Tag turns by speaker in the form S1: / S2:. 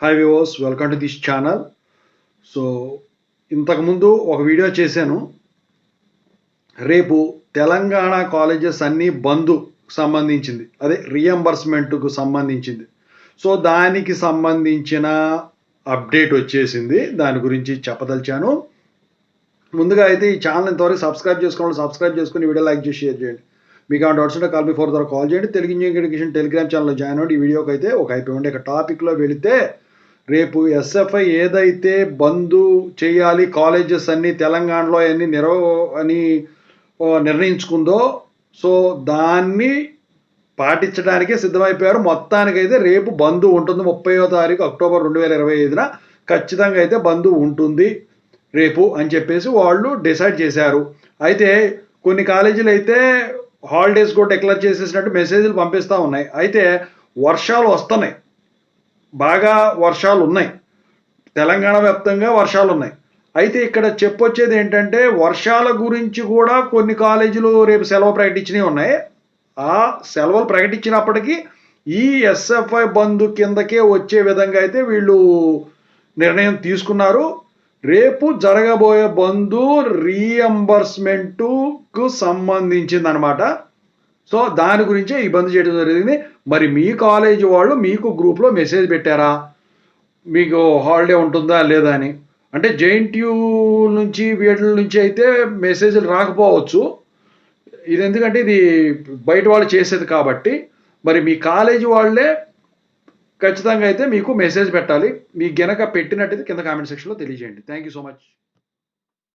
S1: Hi viewers, welcome to this channel. So ఇంతకుముందు ఒక video చేశాను. రేపు తెలంగాణ కాలేజెస్ అన్నీ బంద్ సంబంధించింది, అదే రీఎంబర్స్మెంట్కు సంబంధించింది. సో దానికి సంబంధించిన అప్డేట్ వచ్చేసింది, దాని గురించి చెప్పదలిచాను. ముందుగా అయితే ఈ ఛానల్ ఇంతవరకు సబ్స్క్రైబ్ చేసుకుని వీడియో లైక్ చేసి షేర్ చేయండి. మీకు ఆ డౌట్స్ ఉంటే కాల్ బిఫోర్ ద్వారా కాల్ చేయండి. తెలుగు ఇంజనీరింగ్ ఎడ్యుకేషన్ టెలిగ్రామ్ ఛానల్లో జాయిన్ అవ్వండి. ఈ వీడియోకి అయితే ఒక అయిపోయింది. ఇక టాపిక్లో వెళితే, రేపు ఎస్ఎఫ్ఐ ఏదైతే బంద్ చేయాలి కాలేజెస్ అన్నీ తెలంగాణలో అన్ని అని నిర్ణయించుకుందో, సో దాన్ని పాటించడానికే సిద్ధమైపోయారు. మొత్తానికైతే రేపు బంద్ ఉంటుంది. 30వ తారీఖు అక్టోబర్ 2025 ఖచ్చితంగా అయితే బంద్ ఉంటుంది రేపు అని చెప్పేసి వాళ్ళు డిసైడ్ చేశారు. అయితే కొన్ని కాలేజీలు అయితే హాలిడేస్ కూడా డిక్లేర్ చేసేసినట్టు మెసేజ్లు పంపిస్తూ ఉన్నాయి. అయితే వర్షాలు వస్తున్నాయి, బాగా వర్షాలు ఉన్నాయి, తెలంగాణ వ్యాప్తంగా వర్షాలు ఉన్నాయి. అయితే ఇక్కడ చెప్పొచ్చేది ఏంటంటే, వర్షాల గురించి కూడా కొన్ని కాలేజీలు రేపు సెలవు ప్రకటించినవి ఉన్నాయి. ఆ సెలవులు ప్రకటించినప్పటికీ ఈ ఎస్ఎఫ్ఐ బంద్ కిందకే వచ్చే విధంగా అయితే వీళ్ళు నిర్ణయం తీసుకున్నారు. రేపు జరగబోయే బంద్ రీఎంబర్స్మెంట్కు సంబంధించింది అనమాట. సో దాని గురించే ఈ బంద్ చేయడం జరిగింది. మరి మీ కాలేజీ వాళ్ళు మీకు గ్రూప్లో మెసేజ్ పెట్టారా, మీకు హాలిడే ఉంటుందా లేదా అని? అంటే జేఎన్టీయూ నుంచి వీళ్ళ నుంచి అయితే మెసేజ్లు రాకపోవచ్చు, ఇది ఎందుకంటే ఇది బయట వాళ్ళు చేసేది కాబట్టి. మరి మీ కాలేజీ వాళ్ళే ఖచ్చితంగా అయితే మీకు మెసేజ్ పెట్టాలి. మీకు గనక పెట్టినట్టయితే కింద కామెంట్ సెక్షన్లో తెలియజేయండి. Thank you so much.